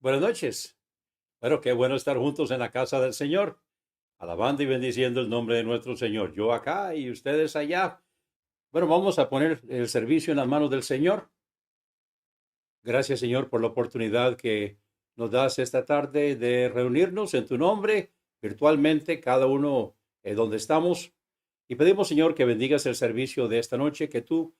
Buenas noches. Bueno, qué bueno estar juntos en la casa del Señor, alabando y bendiciendo el nombre de nuestro Señor. Yo acá y ustedes allá. Bueno, vamos a poner el servicio en las manos del Señor. Gracias, Señor, por la oportunidad que nos das esta tarde de reunirnos en tu nombre, virtualmente, cada uno donde estamos. Y pedimos, Señor, que bendigas el servicio de esta noche, que tú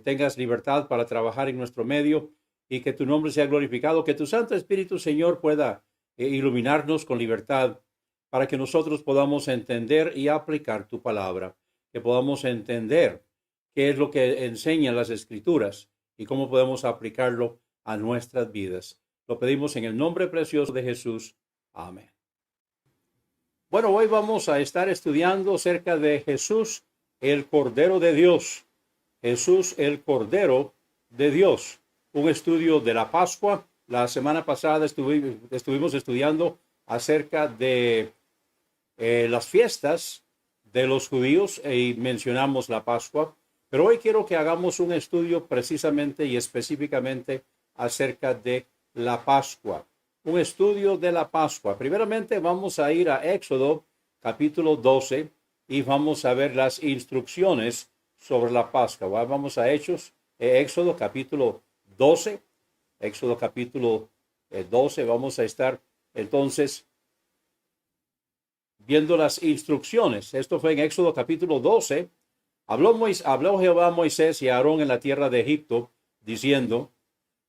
tengas libertad para trabajar en nuestro medio y que tu nombre sea glorificado, que tu Santo Espíritu, Señor, pueda iluminarnos con libertad para que nosotros podamos entender y aplicar tu palabra, que podamos entender qué es lo que enseñan las Escrituras y cómo podemos aplicarlo a nuestras vidas. Lo pedimos en el nombre precioso de Jesús. Amén. Bueno, hoy vamos a estar estudiando acerca de Jesús, el Cordero de Dios. Jesús, el Cordero de Dios. Un estudio de la Pascua. La semana pasada estuvimos estudiando acerca de las fiestas de los judíos y mencionamos la Pascua. Pero hoy quiero que hagamos un estudio precisamente y específicamente acerca de la Pascua. Un estudio de la Pascua. Primeramente vamos a ir a Éxodo capítulo 12 y vamos a ver las instrucciones sobre la Pascua. Vamos a Éxodo capítulo 12. Éxodo capítulo 12. Vamos a estar entonces viendo las instrucciones. Esto fue en Éxodo capítulo 12. Habló Jehová a Moisés y a Aarón en la tierra de Egipto, diciendo: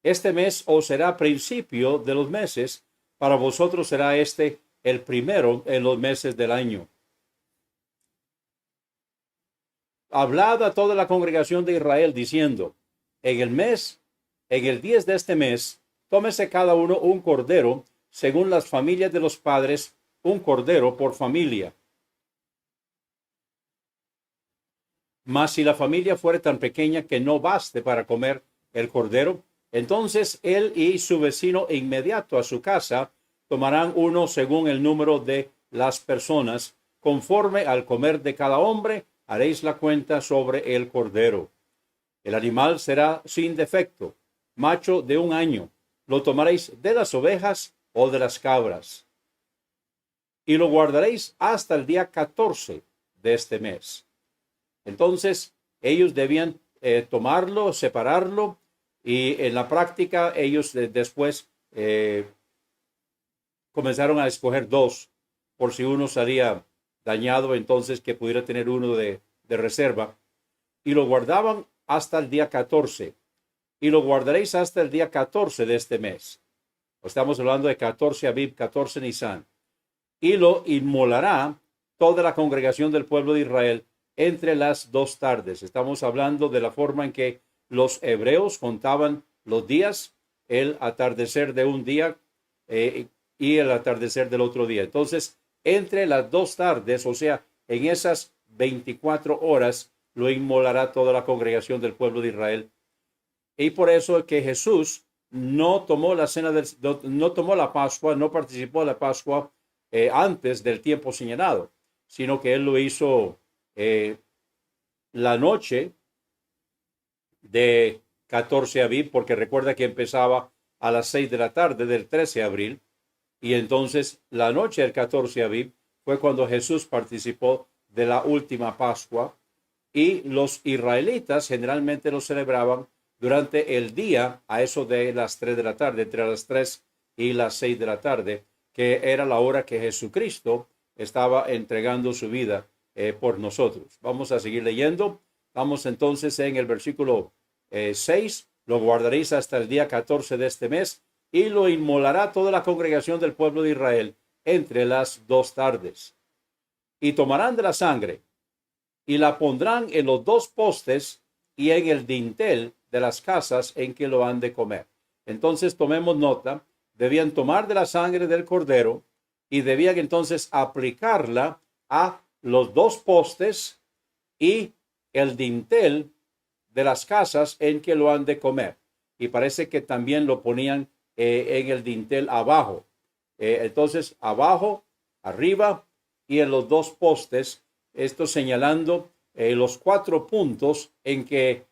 Este mes os será principio de los meses, para vosotros será este el primero en los meses del año. Hablad a toda la congregación de Israel, diciendo: En el 10 de este mes, tómese cada uno un cordero, según las familias de los padres, un cordero por familia. Mas si la familia fuere tan pequeña que no baste para comer el cordero, entonces él y su vecino inmediato a su casa tomarán uno según el número de las personas, conforme al comer de cada hombre haréis la cuenta sobre el cordero. El animal será sin defecto, macho de 1 año. Lo tomaréis de las ovejas o de las cabras. Y lo guardaréis hasta el día 14 de este mes. Entonces ellos debían tomarlo, separarlo, y en la práctica ellos después comenzaron a escoger 2, por si uno salía dañado, entonces que pudiera tener uno de reserva, y lo guardaban hasta el día 14, y lo guardaréis hasta el día 14 de este mes. Estamos hablando de 14 Abib, 14 Nisan, y lo inmolará toda la congregación del pueblo de Israel entre las 2 tardes. Estamos hablando de la forma en que los hebreos contaban los días, el atardecer de un día y el atardecer del otro día. Entonces, entre las 2 tardes, o sea, en esas 24 horas, lo inmolará toda la congregación del pueblo de Israel. Y por eso es que Jesús no tomó la no tomó la Pascua, no participó de la Pascua antes del tiempo señalado, sino que él lo hizo la noche de 14 Abib, porque recuerda que empezaba a las 6 de la tarde del 13 de abril, y entonces la noche del 14 Abib fue cuando Jesús participó de la última Pascua, y los israelitas generalmente lo celebraban durante el día a eso de las 3 de la tarde, entre las 3 y las 6 de la tarde, que era la hora que Jesucristo estaba entregando su vida por nosotros. Vamos a seguir leyendo. Vamos entonces en el versículo 6. Lo guardaréis hasta el día 14 de este mes y lo inmolará toda la congregación del pueblo de Israel entre las 2 tardes. Y tomarán de la sangre y la pondrán en los 2 postes y en el dintel de las casas en que lo han de comer. Entonces tomemos nota. Debían tomar de la sangre del cordero y debían entonces aplicarla a los 2 postes y el dintel de las casas en que lo han de comer. Y parece que también lo ponían en el dintel abajo. Entonces abajo, arriba y en los 2 postes, esto señalando los 4 puntos en que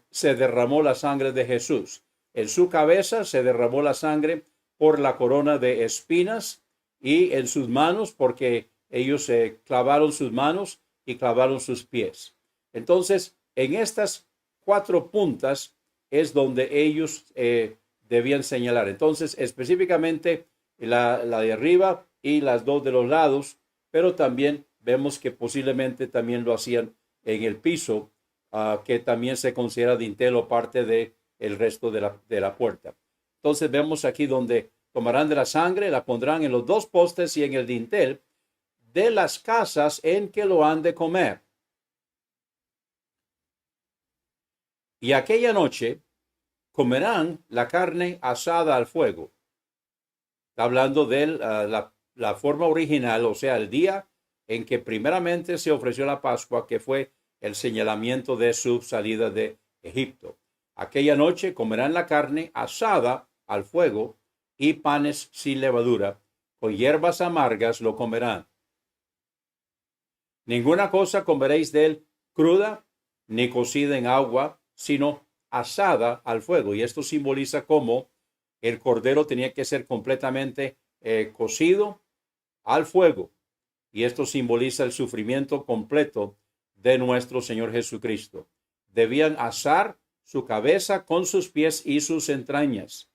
se derramó la sangre de Jesús. En su cabeza se derramó la sangre, por la corona de espinas y en sus manos, porque ellos clavaron sus manos y clavaron sus pies. Entonces, en estas 4 puntas es donde ellos debían señalar. Entonces, específicamente la de arriba y las 2 de los lados, pero también vemos que posiblemente también lo hacían en el piso, que también se considera dintel o parte de el resto de la puerta. Entonces vemos aquí donde tomarán de la sangre, la pondrán en los 2 postes y en el dintel de las casas en que lo han de comer. Y aquella noche comerán la carne asada al fuego. Está hablando de la forma original, o sea, el día en que primeramente se ofreció la Pascua, que fue el señalamiento de su salida de Egipto. Aquella noche comerán la carne asada al fuego y panes sin levadura, con hierbas amargas lo comerán. Ninguna cosa comeréis de él cruda, ni cocida en agua, sino asada al fuego. Y esto simboliza cómo el cordero tenía que ser completamente cocido al fuego. Y esto simboliza el sufrimiento completo de nuestro Señor Jesucristo. Debían asar su cabeza con sus pies y sus entrañas.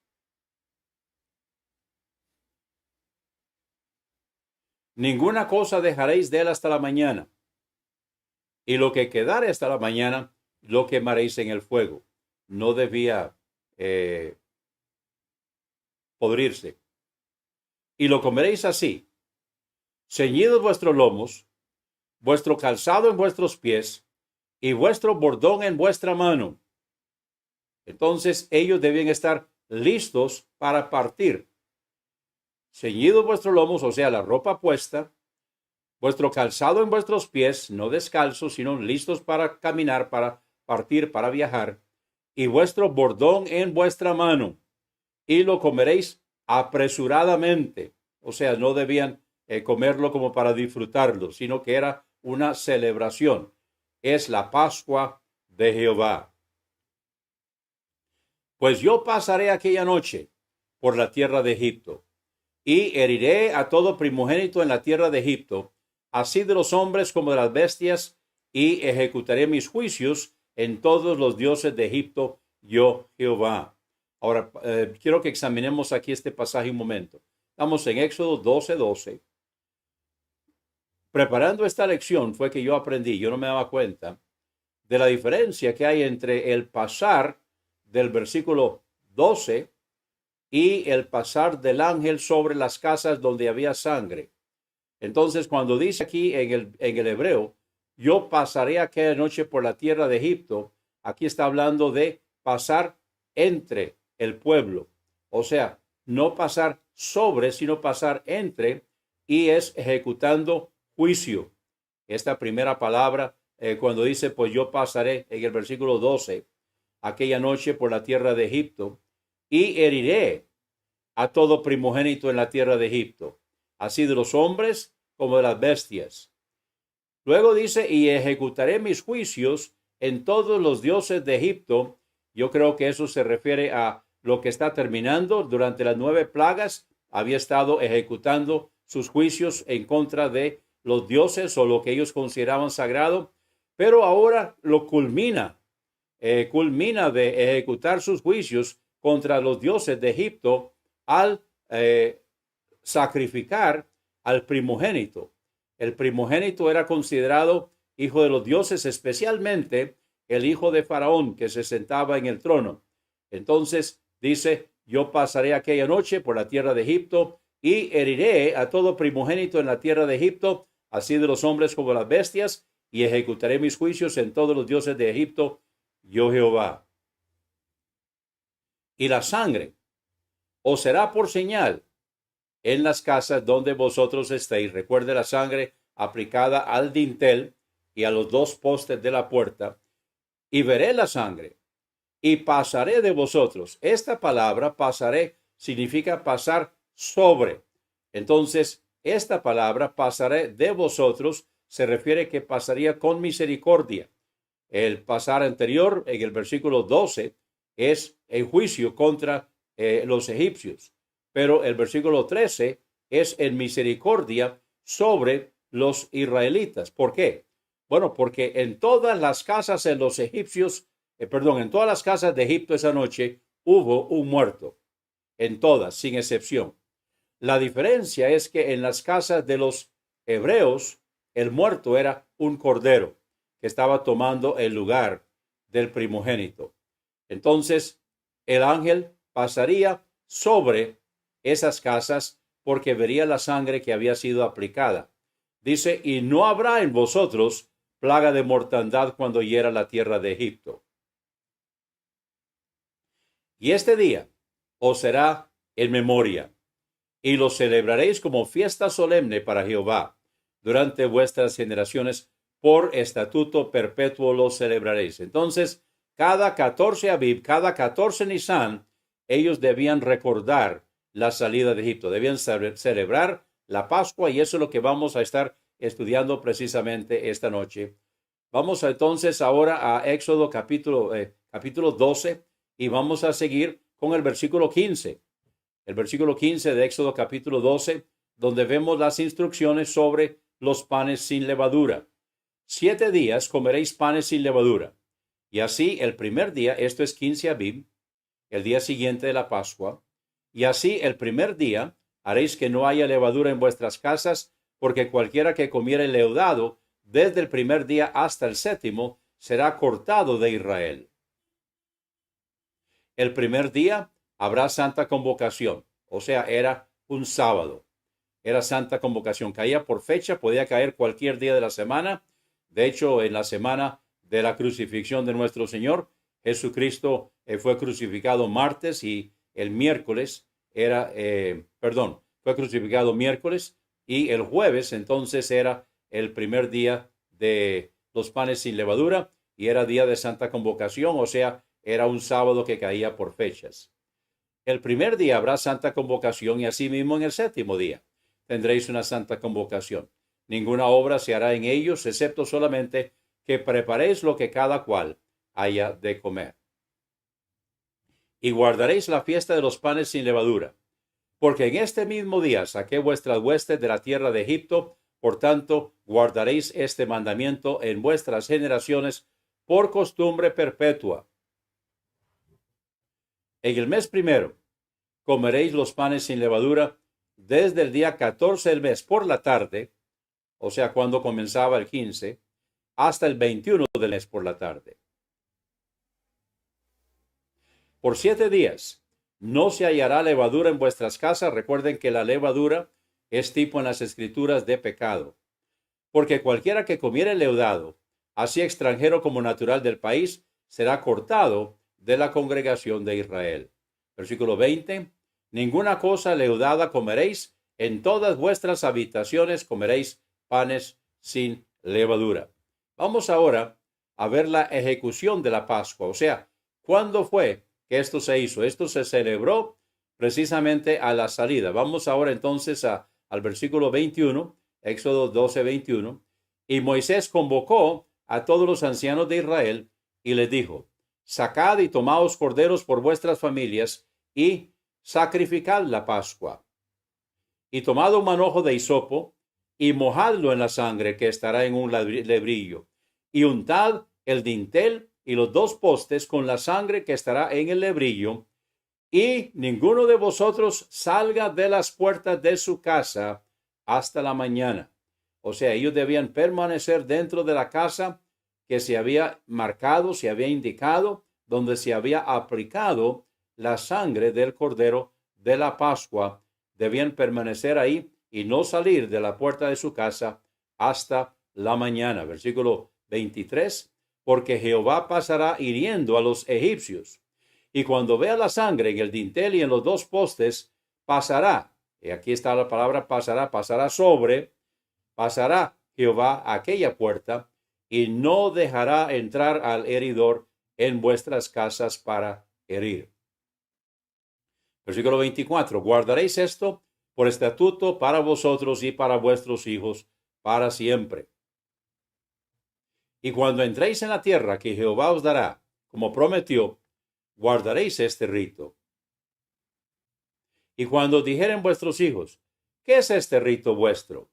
Ninguna cosa dejaréis de él hasta la mañana. Y lo que quedare hasta la mañana, lo quemaréis en el fuego. No debía podrirse. Y lo comeréis así, ceñidos vuestros lomos, vuestro calzado en vuestros pies y vuestro bordón en vuestra mano. Entonces ellos debían estar listos para partir. Ceñidos vuestros lomos, o sea, la ropa puesta, vuestro calzado en vuestros pies, no descalzos, sino listos para caminar, para partir, para viajar, y vuestro bordón en vuestra mano, y lo comeréis apresuradamente. O sea, no debían comerlo como para disfrutarlo, sino que era una celebración. Es la Pascua de Jehová. Pues yo pasaré aquella noche por la tierra de Egipto, y heriré a todo primogénito en la tierra de Egipto, así de los hombres como de las bestias, y ejecutaré mis juicios en todos los dioses de Egipto, yo Jehová. Ahora, quiero que examinemos aquí este pasaje un momento. Estamos en Éxodo 12:12. Preparando esta lección fue que yo aprendí, yo no me daba cuenta, de la diferencia que hay entre el pasar del versículo 12 y el pasar del ángel sobre las casas donde había sangre. Entonces, cuando dice aquí en el hebreo, yo pasaré aquella noche por la tierra de Egipto, aquí está hablando de pasar entre el pueblo. O sea, no pasar sobre, sino pasar entre, y es ejecutando juicio. Esta primera palabra, cuando dice, pues yo pasaré en el versículo 12, aquella noche por la tierra de Egipto, y heriré a todo primogénito en la tierra de Egipto, así de los hombres como de las bestias. Luego dice, y ejecutaré mis juicios en todos los dioses de Egipto. Yo creo que eso se refiere a lo que está terminando. Durante las 9 plagas había estado ejecutando sus juicios en contra de los dioses o lo que ellos consideraban sagrado, pero ahora lo culmina de ejecutar sus juicios contra los dioses de Egipto al sacrificar al primogénito. El primogénito era considerado hijo de los dioses, especialmente el hijo de Faraón que se sentaba en el trono. Entonces dice, yo pasaré aquella noche por la tierra de Egipto y heriré a todo primogénito en la tierra de Egipto, así de los hombres como las bestias, y ejecutaré mis juicios en todos los dioses de Egipto, yo Jehová. Y la sangre os será por señal en las casas donde vosotros estéis. Recuerde la sangre aplicada al dintel y a los 2 postes de la puerta. Y veré la sangre y pasaré de vosotros. Esta palabra pasaré significa pasar sobre. Entonces, esta palabra pasaré de vosotros se refiere que pasaría con misericordia. El pasar anterior en el versículo 12 es el juicio contra los egipcios. Pero el versículo 13 es en misericordia sobre los israelitas. ¿Por qué? Bueno, porque en todas las casas de los egipcios, en todas las casas de Egipto esa noche hubo un muerto. En todas, sin excepción. La diferencia es que en las casas de los hebreos, el muerto era un cordero que estaba tomando el lugar del primogénito. Entonces, el ángel pasaría sobre esas casas porque vería la sangre que había sido aplicada. Dice, y no habrá en vosotros plaga de mortandad cuando hiera la tierra de Egipto. Y este día os será en memoria, y lo celebraréis como fiesta solemne para Jehová. Durante vuestras generaciones, por estatuto perpetuo lo celebraréis. Entonces, cada 14 Abib, cada 14 Nisan, ellos debían recordar la salida de Egipto, debían celebrar la Pascua, y eso es lo que vamos a estar estudiando precisamente esta noche. Vamos entonces ahora a Éxodo capítulo 12 y vamos a seguir con el versículo 15. El versículo 15 de Éxodo capítulo 12, donde vemos las instrucciones sobre los panes sin levadura. 7 días comeréis panes sin levadura. Y así el primer día, esto es 15 Abib, el día siguiente de la Pascua. Y así el primer día haréis que no haya levadura en vuestras casas, porque cualquiera que comiere leudado desde el primer día hasta el séptimo será cortado de Israel. El primer día habrá santa convocación, o sea, era un sábado. Era santa convocación, caía por fecha, podía caer cualquier día de la semana. De hecho, en la semana de la crucifixión de nuestro Señor, Jesucristo fue crucificado martes y el miércoles fue crucificado miércoles y el jueves entonces era el primer día de los panes sin levadura y era día de santa convocación, o sea, era un sábado que caía por fechas. El primer día habrá santa convocación y asimismo en el séptimo día tendréis una santa convocación. Ninguna obra se hará en ellos, excepto solamente que preparéis lo que cada cual haya de comer. Y guardaréis la fiesta de los panes sin levadura, porque en este mismo día saqué vuestras huestes de la tierra de Egipto, por tanto guardaréis este mandamiento en vuestras generaciones por costumbre perpetua. En el mes primero comeréis los panes sin levadura desde el día 14 del mes por la tarde, o sea, cuando comenzaba el 15, hasta el 21 del mes por la tarde. Por 7 días no se hallará levadura en vuestras casas. Recuerden que la levadura es tipo en las escrituras de pecado. Porque cualquiera que comiere leudado, así extranjero como natural del país, será cortado de la congregación de Israel. Versículo 20. Ninguna cosa leudada comeréis, en todas vuestras habitaciones comeréis panes sin levadura. Vamos ahora a ver la ejecución de la Pascua, o sea, ¿cuándo fue que esto se hizo? Esto se celebró precisamente a la salida. Vamos ahora entonces al versículo 21, Éxodo 12, 21. Y Moisés convocó a todos los ancianos de Israel y les dijo, sacad y tomaos corderos por vuestras familias y sacrificad la Pascua. Y tomad un manojo de hisopo y mojadlo en la sangre que estará en un lebrillo. Y untad el dintel y los 2 postes con la sangre que estará en el lebrillo. Y ninguno de vosotros salga de las puertas de su casa hasta la mañana. O sea, ellos debían permanecer dentro de la casa que se había marcado, se había indicado, donde se había aplicado la sangre del cordero de la Pascua. Debían permanecer ahí y no salir de la puerta de su casa hasta la mañana. Versículo 23. Porque Jehová pasará hiriendo a los egipcios. Y cuando vea la sangre en el dintel y en los 2 postes, pasará. Y aquí está la palabra pasará, pasará Jehová a aquella puerta y no dejará entrar al heridor en vuestras casas para herir. Versículo 24. Guardaréis esto por estatuto para vosotros y para vuestros hijos para siempre. Y cuando entréis en la tierra que Jehová os dará, como prometió, guardaréis este rito. Y cuando dijeren vuestros hijos, ¿qué es este rito vuestro?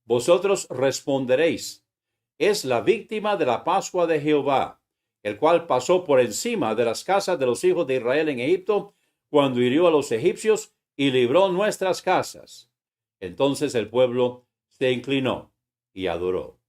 Vosotros responderéis, es la víctima de la Pascua de Jehová, el cual pasó por encima de las casas de los hijos de Israel en Egipto, cuando hirió a los egipcios y libró nuestras casas. Entonces el pueblo se inclinó y adoró.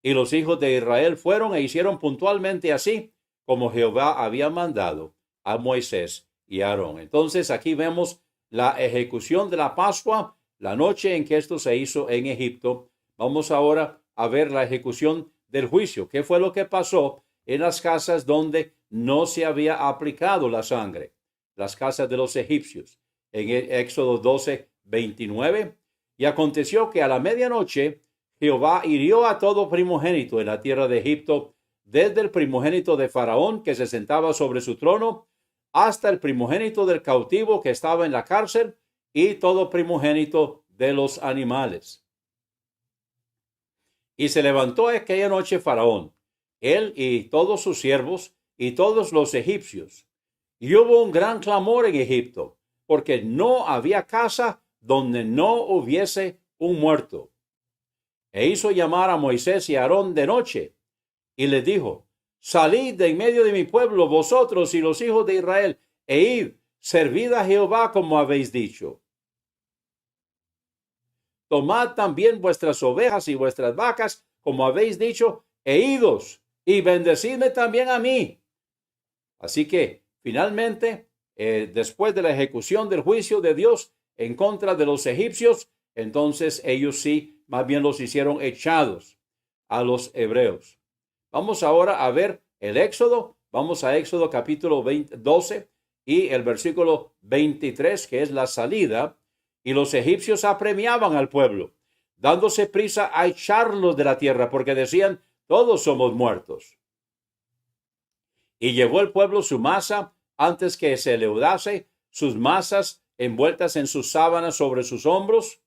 Y los hijos de Israel fueron e hicieron puntualmente así, como Jehová había mandado a Moisés y a Aarón. Entonces aquí vemos la ejecución de la Pascua, la noche en que esto se hizo en Egipto. Vamos ahora a ver la ejecución del juicio. ¿Qué fue lo que pasó en las casas donde no se había aplicado la sangre? Las casas de los egipcios. En Éxodo 12:29. Y aconteció que a la medianoche Jehová hirió a todo primogénito en la tierra de Egipto, desde el primogénito de Faraón que se sentaba sobre su trono, hasta el primogénito del cautivo que estaba en la cárcel, y todo primogénito de los animales. Y se levantó aquella noche Faraón, él y todos sus siervos y todos los egipcios. Y hubo un gran clamor en Egipto, porque no había casa donde no hubiese un muerto. E hizo llamar a Moisés y a Aarón de noche, y les dijo, salid de en medio de mi pueblo, vosotros y los hijos de Israel, e id, servid a Jehová como habéis dicho. Tomad también vuestras ovejas y vuestras vacas, como habéis dicho, e idos, y bendecidme también a mí. Así que, finalmente, después de la ejecución del juicio de Dios en contra de los egipcios, entonces ellos sí, más bien los hicieron echados a los hebreos. Vamos ahora a ver el Éxodo. Vamos a Éxodo capítulo 12 y el versículo 23, que es la salida. Y los egipcios apremiaban al pueblo, dándose prisa a echarlos de la tierra, porque decían, todos somos muertos. Y llevó el pueblo su masa antes que se leudase, sus masas envueltas en sus sábanas sobre sus hombros.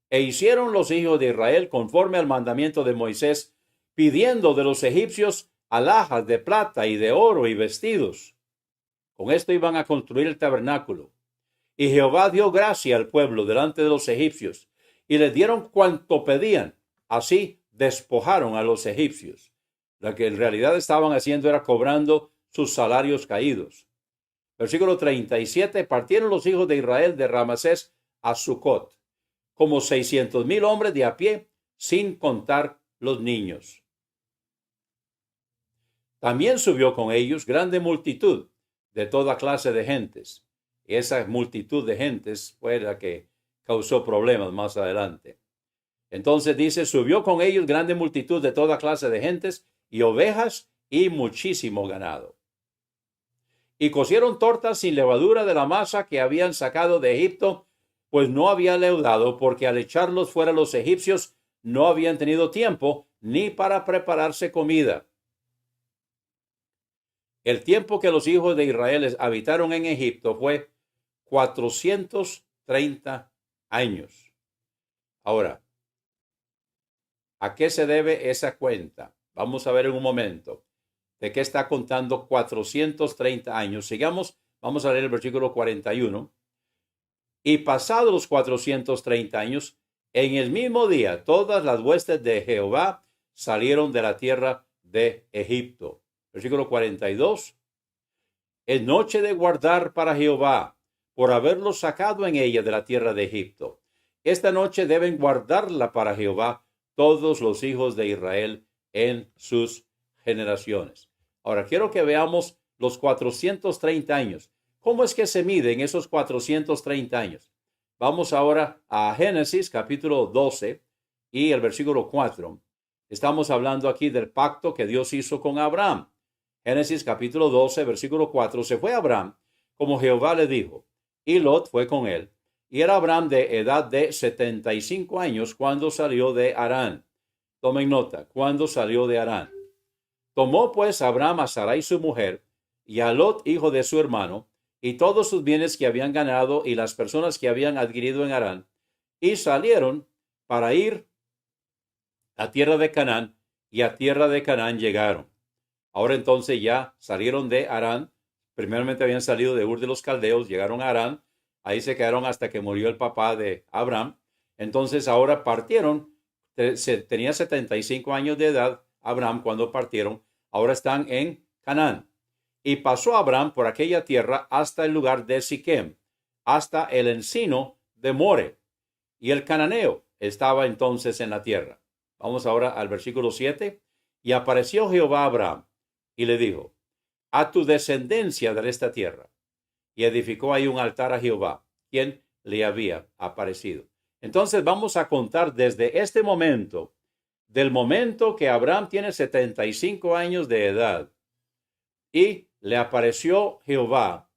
E hicieron los hijos de Israel conforme al mandamiento de Moisés, pidiendo de los egipcios alhajas de plata y de oro y vestidos. Con esto iban a construir el tabernáculo. Y Jehová dio gracia al pueblo delante de los egipcios, y les dieron cuanto pedían. Así despojaron a los egipcios. Lo que en realidad estaban haciendo era cobrando sus salarios caídos. Versículo 37. Partieron los hijos de Israel de Ramasés a Sucot, como 600,000 hombres de a pie, sin contar los niños. También subió con ellos grande multitud de toda clase de gentes. Esa multitud de gentes fue la que causó problemas más adelante. Entonces dice, subió con ellos grande multitud de toda clase de gentes y ovejas y muchísimo ganado. Y cocieron tortas sin levadura de la masa que habían sacado de Egipto, pues no había leudado, porque al echarlos fuera los egipcios no habían tenido tiempo ni para prepararse comida. El tiempo que los hijos de Israel habitaron en Egipto fue 430 años. Ahora, ¿a qué se debe esa cuenta? Vamos a ver en un momento. ¿De qué está contando 430 años? Sigamos, vamos a leer el versículo 41. Y pasados los 430 años, en el mismo día, todas las huestes de Jehová salieron de la tierra de Egipto. Versículo 42. Es noche de guardar para Jehová, por haberlos sacado en ella de la tierra de Egipto. Esta noche deben guardarla para Jehová todos los hijos de Israel en sus generaciones. Ahora quiero que veamos los 430 años. ¿Cómo es que se miden esos 430 años? Vamos ahora a Génesis capítulo 12 y el versículo 4. Estamos hablando aquí del pacto que Dios hizo con Abraham. Génesis capítulo 12, versículo 4. Se fue Abraham como Jehová le dijo, y Lot fue con él. Y era Abraham de edad de 75 años cuando salió de Harán. Tomen nota, cuando salió de Harán. Tomó pues Abraham a Sarai su mujer, y a Lot hijo de su hermano, y todos sus bienes que habían ganado, y las personas que habían adquirido en Harán, y salieron para ir a tierra de Canaán, y a tierra de Canaán llegaron. Ahora entonces ya salieron de Harán. Primeramente habían salido de Ur de los Caldeos, llegaron a Harán. Ahí se quedaron hasta que murió el papá de Abraham. Entonces ahora partieron. Tenía 75 años de edad Abraham cuando partieron. Ahora están en Canaán. Y pasó Abraham por aquella tierra hasta el lugar de Siquem, hasta el encino de More. Y el cananeo estaba entonces en la tierra. Vamos ahora al versículo 7. Y apareció Jehová a Abraham y le dijo: a tu descendencia daré esta tierra. Y edificó ahí un altar a Jehová, quien le había aparecido. Entonces vamos a contar desde este momento, del momento que Abraham tiene 75 años de edad y le apareció Jehová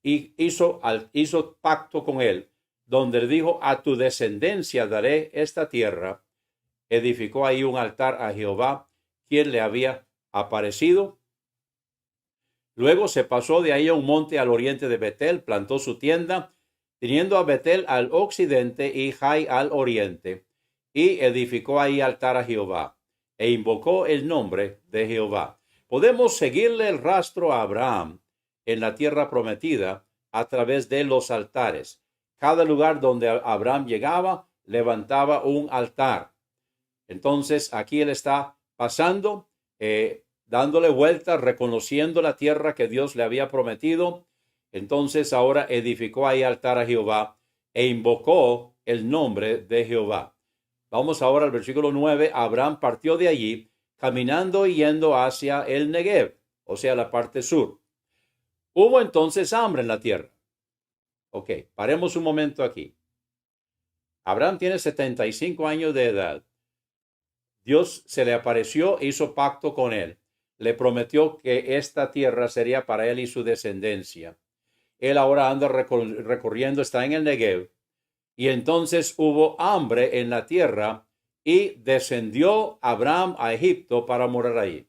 y hizo pacto con él, donde le dijo: a tu descendencia daré esta tierra. Edificó ahí un altar a Jehová, quien le había aparecido. Luego se pasó de ahí a un monte al oriente de Betel, plantó su tienda, teniendo a Betel al occidente y Jai al oriente, y edificó ahí altar a Jehová, e invocó el nombre de Jehová. Podemos seguirle el rastro a Abraham en la tierra prometida a través de los altares. Cada lugar donde Abraham llegaba, levantaba un altar. Entonces aquí él está pasando, dándole vueltas, reconociendo la tierra que Dios le había prometido. Entonces ahora edificó ahí altar a Jehová e invocó el nombre de Jehová. Vamos ahora al versículo 9. Abraham partió de allí, caminando y yendo hacia el Negev, o sea, la parte sur. Hubo entonces hambre en la tierra. Ok, paremos un momento aquí. Abraham tiene 75 años de edad. Dios se le apareció, hizo pacto con él. Le prometió que esta tierra sería para él y su descendencia. Él ahora anda recorriendo, está en el Negev. Y entonces hubo hambre en la tierra y descendió Abraham a Egipto para morar ahí.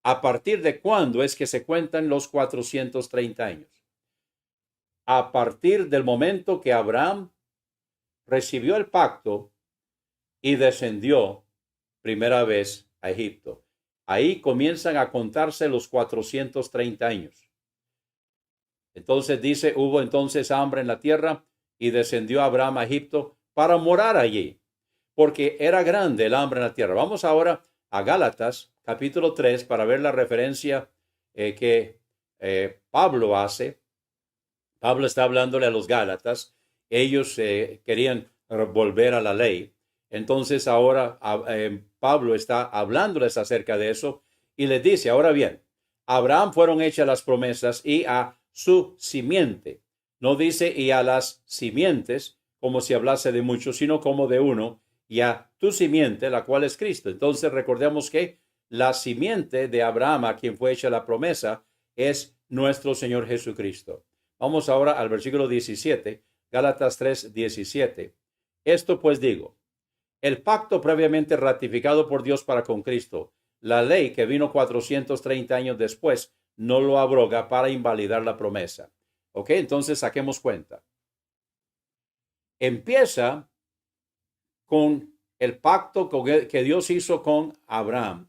¿A partir de cuándo es que se cuentan los 430 años? A partir del momento que Abraham recibió el pacto y descendió primera vez a Egipto. Ahí comienzan a contarse los 430 años. Entonces dice: hubo entonces hambre en la tierra y descendió Abraham a Egipto para morar allí, porque era grande el hambre en la tierra. Vamos ahora a Gálatas capítulo 3 para ver la referencia que Pablo hace. Pablo está hablándole a los Gálatas. Ellos querían volver a la ley. Entonces ahora Pablo está hablándoles acerca de eso y les dice: ahora bien, a Abraham fueron hechas las promesas y a su simiente. No dice y a las simientes como si hablase de muchos, sino como de uno, y a tu simiente, la cual es Cristo. Entonces recordemos que la simiente de Abraham, a quien fue hecha la promesa, es nuestro Señor Jesucristo. Vamos ahora al versículo 17, Gálatas 3, 17. Esto pues digo: el pacto previamente ratificado por Dios para con Cristo, la ley que vino 430 años después, no lo abroga para invalidar la promesa. Ok, entonces saquemos cuenta. Empieza con el pacto que Dios hizo con Abraham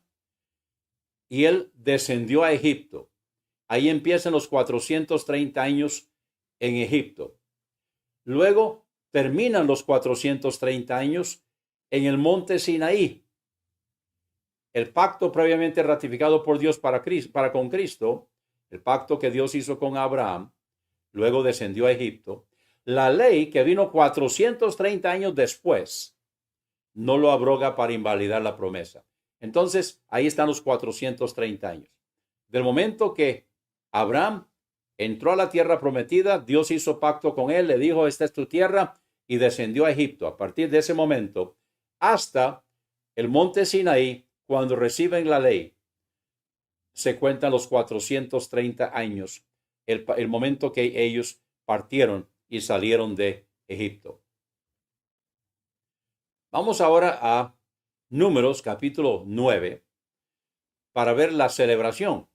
y él descendió a Egipto. Ahí empiezan los 430 años en Egipto. Luego terminan los 430 años en el monte Sinaí. El pacto previamente ratificado por Dios para con Cristo, el pacto que Dios hizo con Abraham, luego descendió a Egipto. La ley que vino 430 años después no lo abroga para invalidar la promesa. Entonces, ahí están los 430 años. Del momento que Abraham entró a la tierra prometida, Dios hizo pacto con él, le dijo: esta es tu tierra, y descendió a Egipto. A partir de ese momento, hasta el monte Sinaí, cuando reciben la ley, se cuentan los 430 años, el momento que ellos partieron y salieron de Egipto. Vamos ahora a Números capítulo 9 para ver la celebración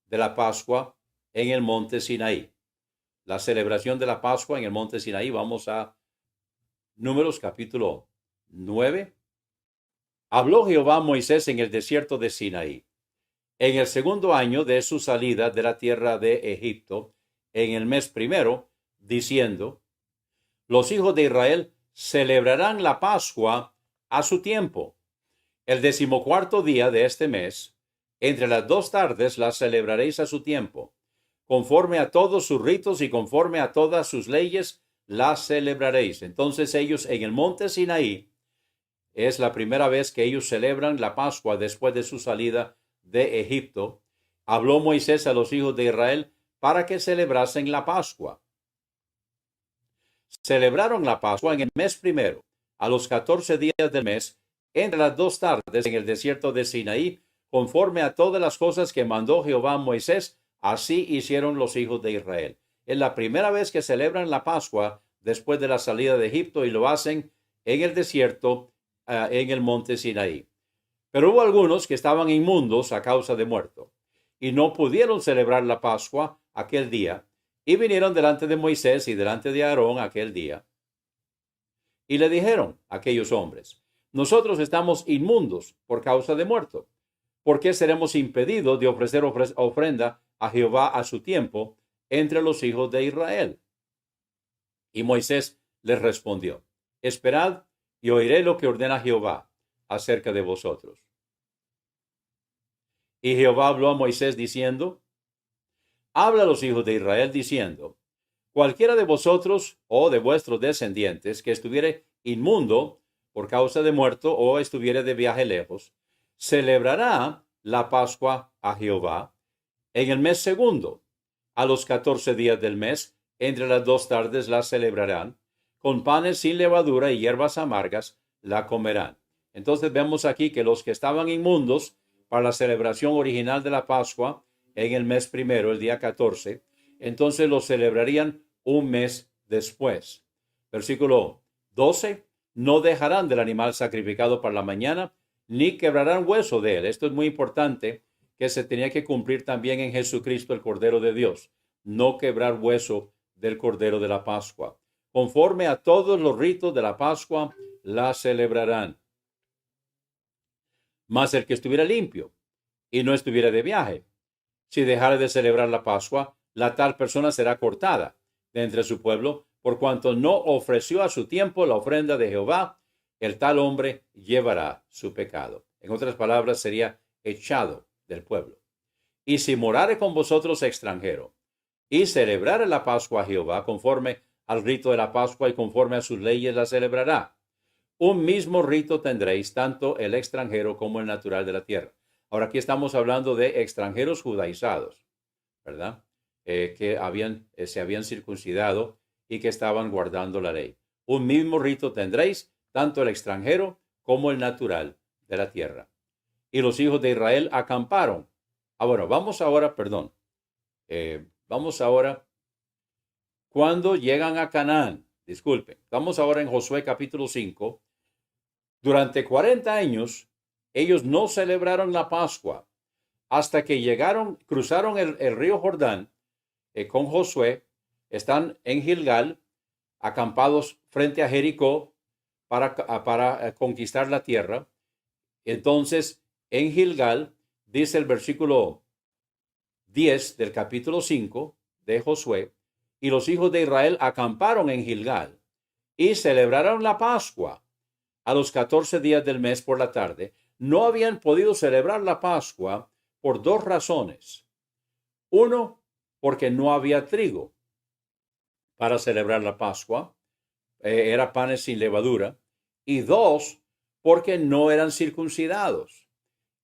de la Pascua en el monte Sinaí. La celebración de la Pascua en el monte Sinaí. Vamos a Números capítulo 9. Habló Jehová a Moisés en el desierto de Sinaí. en el segundo año de su salida de la tierra de Egipto, en el mes primero, diciendo: los hijos de Israel celebrarán la Pascua a su tiempo. El 14º día de este mes, entre las 2 tardes, la celebraréis a su tiempo. Conforme a todos sus ritos y conforme a todas sus leyes, la celebraréis. Entonces ellos en el monte Sinaí, es la primera vez que ellos celebran la Pascua después de su salida de Egipto. Habló Moisés a los hijos de Israel para que celebrasen la Pascua. Celebraron la Pascua en el mes primero, a los 14 días del mes, entre las 2 tardes en el desierto de Sinaí, conforme a todas las cosas que mandó Jehová a Moisés, así hicieron los hijos de Israel. Es la primera vez que celebran la Pascua después de la salida de Egipto y lo hacen en el desierto, en el monte Sinaí. Pero hubo algunos que estaban inmundos a causa de muerto y no pudieron celebrar la Pascua aquel día, y vinieron delante de Moisés y delante de Aarón aquel día, y le dijeron a aquellos hombres: nosotros estamos inmundos por causa de muerto. ¿Por qué seremos impedidos de ofrecer ofrenda a Jehová a su tiempo entre los hijos de Israel? Y Moisés les respondió: esperad y oiré lo que ordena Jehová acerca de vosotros. Y Jehová habló a Moisés diciendo: habla a los hijos de Israel diciendo: cualquiera de vosotros o de vuestros descendientes que estuviere inmundo por causa de muerto o estuviere de viaje lejos, celebrará la Pascua a Jehová en el mes segundo, a los 14 días del mes, entre las 2 tardes la celebrarán, con panes sin levadura y hierbas amargas la comerán. Entonces vemos aquí que los que estaban inmundos para la celebración original de la Pascua en el mes primero, el día 14, entonces lo celebrarían un mes después. Versículo 12, no dejarán del animal sacrificado para la mañana, ni quebrarán hueso de él. Esto es muy importante, que se tenía que cumplir también en Jesucristo, el Cordero de Dios. No quebrar hueso del Cordero de la Pascua. Conforme a todos los ritos de la Pascua, la celebrarán. Mas el que estuviera limpio y no estuviera de viaje, si dejare de celebrar la Pascua, la tal persona será cortada de entre su pueblo, por cuanto no ofreció a su tiempo la ofrenda de Jehová, el tal hombre llevará su pecado. En otras palabras, sería echado del pueblo. Y si morare con vosotros extranjero, y celebrare la Pascua a Jehová, conforme al rito de la Pascua y conforme a sus leyes la celebrará. Un mismo rito tendréis, tanto el extranjero como el natural de la tierra. Ahora aquí estamos hablando de extranjeros judaizados, ¿verdad? Que se habían circuncidado y que estaban guardando la ley. Un mismo rito tendréis, tanto el extranjero como el natural de la tierra. Y los hijos de Israel acamparon. Vamos ahora cuando llegan a Canaán. Disculpen, estamos ahora en Josué capítulo 5. Durante 40 años, ellos no celebraron la Pascua hasta que cruzaron el río Jordán con Josué. Están en Gilgal, acampados frente a Jericó para conquistar la tierra. Entonces, en Gilgal, dice el versículo 10 del capítulo 5 de Josué: y los hijos de Israel acamparon en Gilgal y celebraron la Pascua a los 14 días del mes por la tarde. No habían podido celebrar la Pascua por 2 razones. Uno, porque no había trigo para celebrar la Pascua. Era panes sin levadura. Y 2, porque no eran circuncidados.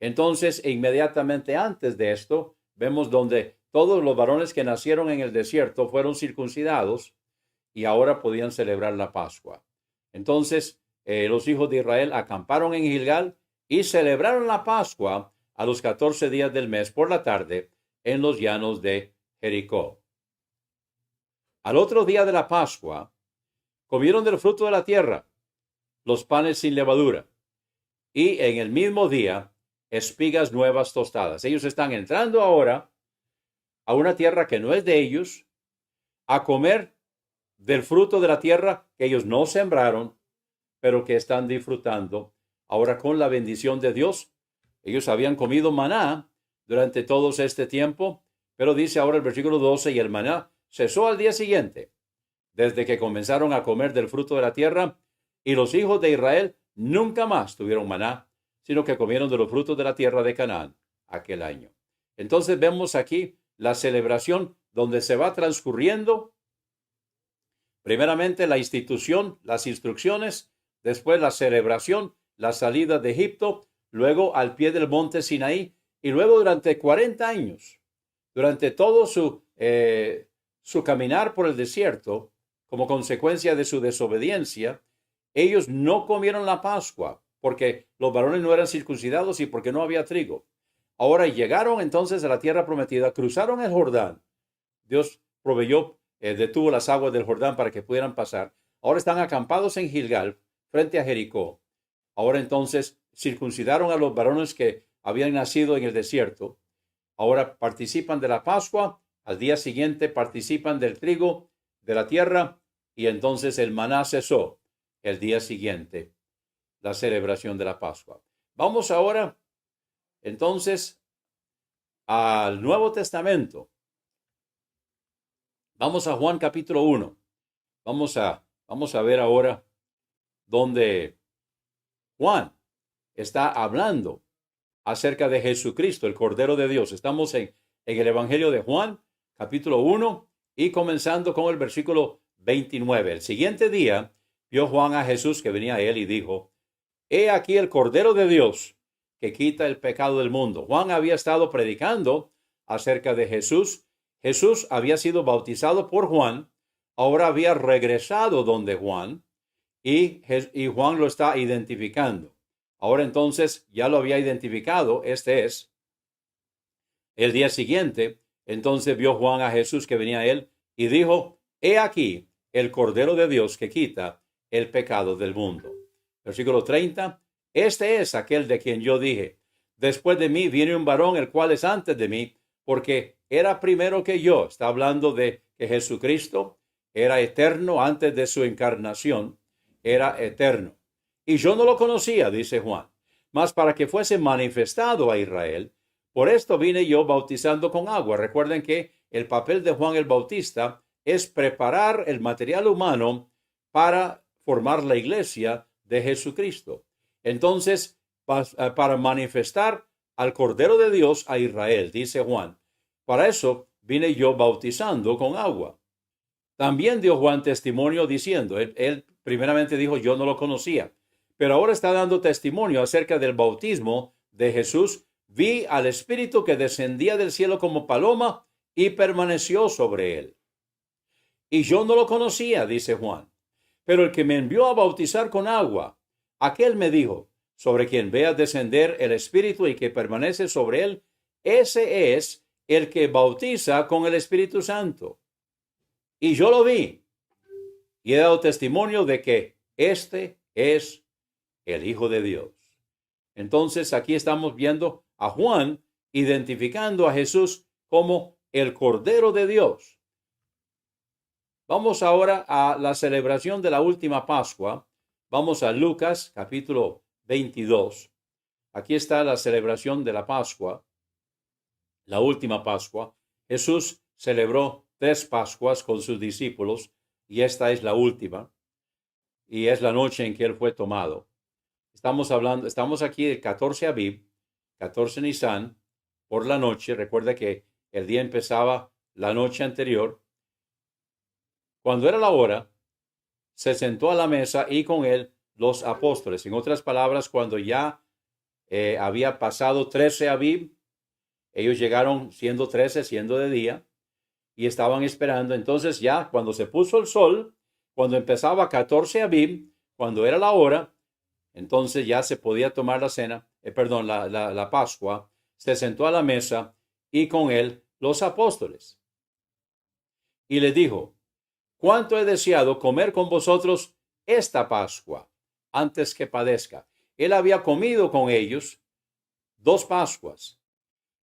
Entonces, inmediatamente antes de esto, vemos donde todos los varones que nacieron en el desierto fueron circuncidados y ahora podían celebrar la Pascua. Entonces, los hijos de Israel acamparon en Gilgal y celebraron la Pascua a los 14 días del mes por la tarde en los llanos de Jericó. Al otro día de la Pascua, comieron del fruto de la tierra, los panes sin levadura, y en el mismo día, espigas nuevas tostadas. Ellos están entrando ahora a una tierra que no es de ellos, a comer del fruto de la tierra que ellos no sembraron, pero que están disfrutando ahora con la bendición de Dios. Ellos habían comido maná durante todo este tiempo, pero dice ahora el versículo 12, y el maná cesó al día siguiente, desde que comenzaron a comer del fruto de la tierra, y los hijos de Israel nunca más tuvieron maná, sino que comieron de los frutos de la tierra de Canaán aquel año. Entonces vemos aquí la celebración donde se va transcurriendo primeramente la institución, las instrucciones, después la celebración, la salida de Egipto, luego al pie del monte Sinaí, y luego durante 40 años, durante todo su caminar por el desierto, como consecuencia de su desobediencia, ellos no comieron la Pascua, porque los varones no eran circuncidados y porque no había trigo. Ahora llegaron entonces a la tierra prometida, cruzaron el Jordán. Dios proveyó, detuvo las aguas del Jordán para que pudieran pasar. Ahora están acampados en Gilgal, frente a Jericó. Ahora entonces circuncidaron a los varones que habían nacido en el desierto. Ahora participan de la Pascua. Al día siguiente participan del trigo de la tierra. Y entonces el maná cesó el día siguiente, la celebración de la Pascua. Vamos ahora entonces al Nuevo Testamento. Vamos a Juan capítulo 1. Vamos a ver ahora donde Juan está hablando acerca de Jesucristo, el Cordero de Dios. Estamos en el Evangelio de Juan, capítulo 1, y comenzando con el versículo 29. El siguiente día vio Juan a Jesús que venía a él y dijo: He aquí el Cordero de Dios que quita el pecado del mundo. Juan había estado predicando acerca de Jesús. Jesús había sido bautizado por Juan, ahora había regresado donde Juan, y Juan lo está identificando. Ahora entonces ya lo había identificado, este es el día siguiente. Entonces vio Juan a Jesús que venía a él y dijo: He aquí el Cordero de Dios que quita el pecado del mundo. Versículo 30. Este es aquel de quien yo dije: después de mí viene un varón, el cual es antes de mí, porque era primero que yo. Está hablando de que Jesucristo era eterno antes de su encarnación. Era eterno. Y yo no lo conocía, dice Juan, mas para que fuese manifestado a Israel. Por esto vine yo bautizando con agua. Recuerden que el papel de Juan el Bautista es preparar el material humano para formar la iglesia de Jesucristo. Entonces, para manifestar al Cordero de Dios a Israel, dice Juan. Para eso vine yo bautizando con agua. También dio Juan testimonio diciendo, él primeramente dijo: yo no lo conocía, pero ahora está dando testimonio acerca del bautismo de Jesús. Vi al Espíritu que descendía del cielo como paloma y permaneció sobre él. Y yo no lo conocía, dice Juan, pero el que me envió a bautizar con agua, aquel me dijo: sobre quien veas descender el Espíritu y que permanece sobre él, ese es el que bautiza con el Espíritu Santo. Y yo lo vi y he dado testimonio de que este es el Hijo de Dios. Entonces aquí estamos viendo a Juan identificando a Jesús como el Cordero de Dios. Vamos ahora a la celebración de la última Pascua. Vamos a Lucas capítulo 22. Aquí está la celebración de la Pascua, la última Pascua. Jesús celebró 3 Pascuas con sus discípulos y esta es la última. Y es la noche en que él fue tomado. Estamos aquí el 14 Abib, 14 Nisan, por la noche. Recuerda que el día empezaba la noche anterior. Cuando era la hora, se sentó a la mesa y con él los apóstoles. En otras palabras, cuando ya había pasado 13 Abib, ellos llegaron siendo 13, siendo de día, y estaban esperando. Entonces ya cuando se puso el sol, cuando empezaba 14 Abib, cuando era la hora, entonces ya se podía tomar la cena, la Pascua. Se sentó a la mesa y con él los apóstoles. Y les dijo: cuánto he deseado comer con vosotros esta Pascua antes que padezca. Él había comido con ellos 2 Pascuas,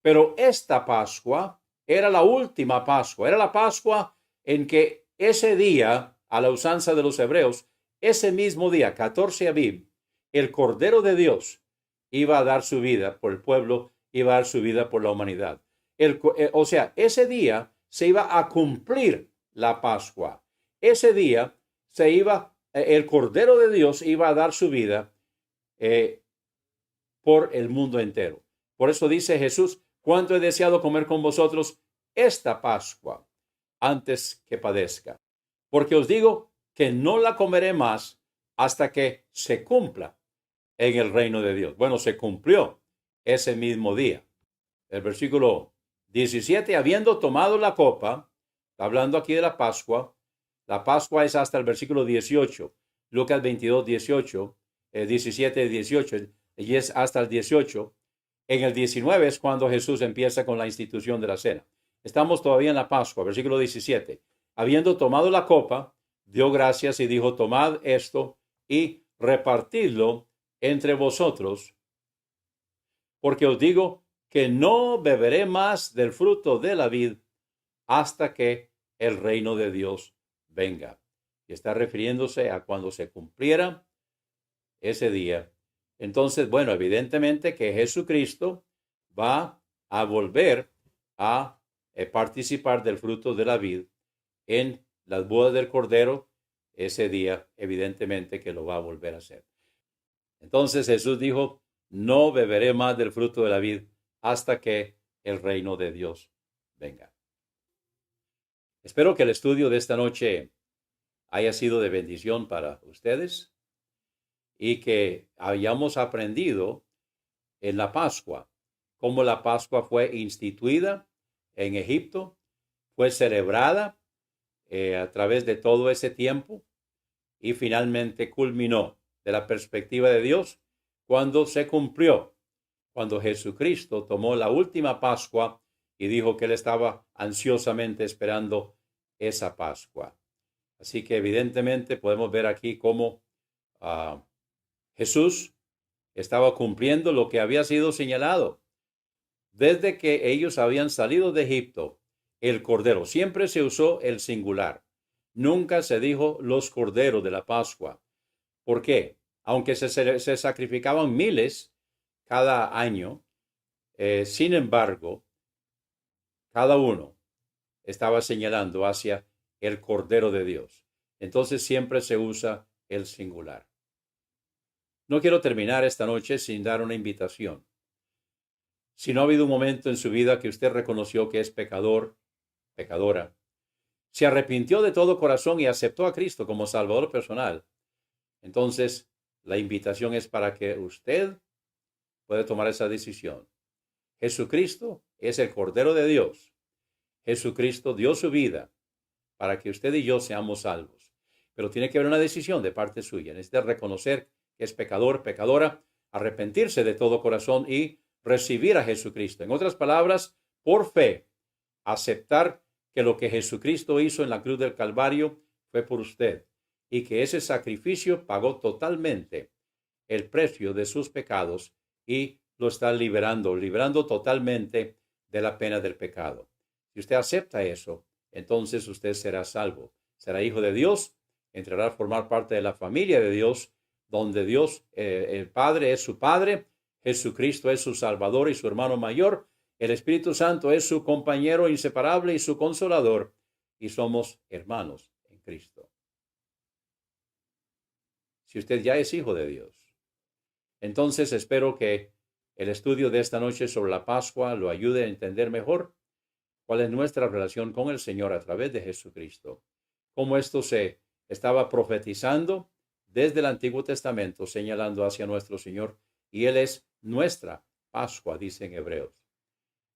pero esta Pascua era la última Pascua. Era la Pascua en que ese día, a la usanza de los hebreos, ese mismo día, 14 Abib, el Cordero de Dios iba a dar su vida por el pueblo iba a dar su vida por la humanidad. O sea, ese día se iba a cumplir la Pascua. Ese día el Cordero de Dios iba a dar su vida por el mundo entero. Por eso dice Jesús, cuánto he deseado comer con vosotros esta Pascua antes que padezca. Porque os digo que no la comeré más hasta que se cumpla en el reino de Dios. Bueno, se cumplió ese mismo día. El versículo 17, habiendo tomado la copa, hablando aquí de la Pascua es hasta el versículo 18, Lucas 22, 18, 17, 18, y es hasta el 18. En el 19 es cuando Jesús empieza con la institución de la cena. Estamos todavía en la Pascua, versículo 17. Habiendo tomado la copa, dio gracias y dijo, tomad esto y repartidlo entre vosotros, porque os digo que no beberé más del fruto de la vid hasta que el reino de Dios venga. Y está refiriéndose a cuando se cumpliera ese día. Entonces, bueno, evidentemente que Jesucristo va a volver a participar del fruto de la vid en las bodas del Cordero. Ese día, evidentemente que lo va a volver a hacer. Entonces Jesús dijo, no beberé más del fruto de la vid hasta que el reino de Dios venga. Espero que el estudio de esta noche haya sido de bendición para ustedes y que hayamos aprendido en la Pascua, cómo la Pascua fue instituida en Egipto, fue celebrada a través de todo ese tiempo y finalmente culminó de la perspectiva de Dios cuando se cumplió, cuando Jesucristo tomó la última Pascua y dijo que él estaba ansiosamente esperando esa Pascua. Así que evidentemente podemos ver aquí cómo Jesús estaba cumpliendo lo que había sido señalado. Desde que ellos habían salido de Egipto, el cordero, siempre se usó el singular. Nunca se dijo los corderos de la Pascua. ¿Por qué? Aunque se sacrificaban miles cada año, sin embargo, cada uno estaba señalando hacia el Cordero de Dios. Entonces siempre se usa el singular. No quiero terminar esta noche sin dar una invitación. Si no ha habido un momento en su vida que usted reconoció que es pecador, pecadora, se arrepintió de todo corazón y aceptó a Cristo como Salvador personal, entonces la invitación es para que usted pueda tomar esa decisión. Jesucristo es el Cordero de Dios. Jesucristo dio su vida para que usted y yo seamos salvos. Pero tiene que haber una decisión de parte suya. Necesita reconocer que es pecador, pecadora, arrepentirse de todo corazón y recibir a Jesucristo. En otras palabras, por fe, aceptar que lo que Jesucristo hizo en la cruz del Calvario fue por usted y que ese sacrificio pagó totalmente el precio de sus pecados y lo está liberando totalmente de la pena del pecado. Si usted acepta eso, entonces usted será salvo, será hijo de Dios, entrará a formar parte de la familia de Dios, donde Dios, el Padre es su Padre, Jesucristo es su Salvador y su hermano mayor, el Espíritu Santo es su compañero inseparable y su consolador, y somos hermanos en Cristo. Si usted ya es hijo de Dios, entonces espero que el estudio de esta noche sobre la Pascua lo ayude a entender mejor cuál es nuestra relación con el Señor a través de Jesucristo, cómo esto se estaba profetizando desde el Antiguo Testamento, señalando hacia nuestro Señor, y Él es nuestra Pascua, dice en Hebreos.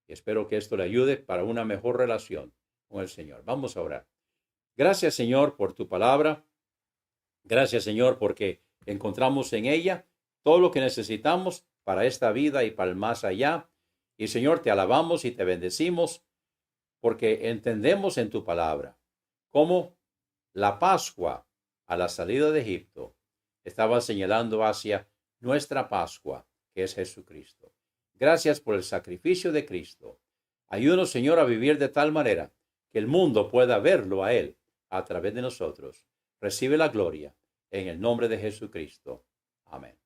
Y espero que esto le ayude para una mejor relación con el Señor. Vamos a orar. Gracias, Señor, por tu palabra. Gracias, Señor, porque encontramos en ella todo lo que necesitamos para esta vida y para el más allá. Y, Señor, te alabamos y te bendecimos porque entendemos en tu palabra cómo la Pascua a la salida de Egipto estaba señalando hacia nuestra Pascua, que es Jesucristo. Gracias por el sacrificio de Cristo. Ayúdanos, Señor, a vivir de tal manera que el mundo pueda verlo a Él a través de nosotros. Recibe la gloria en el nombre de Jesucristo. Amén.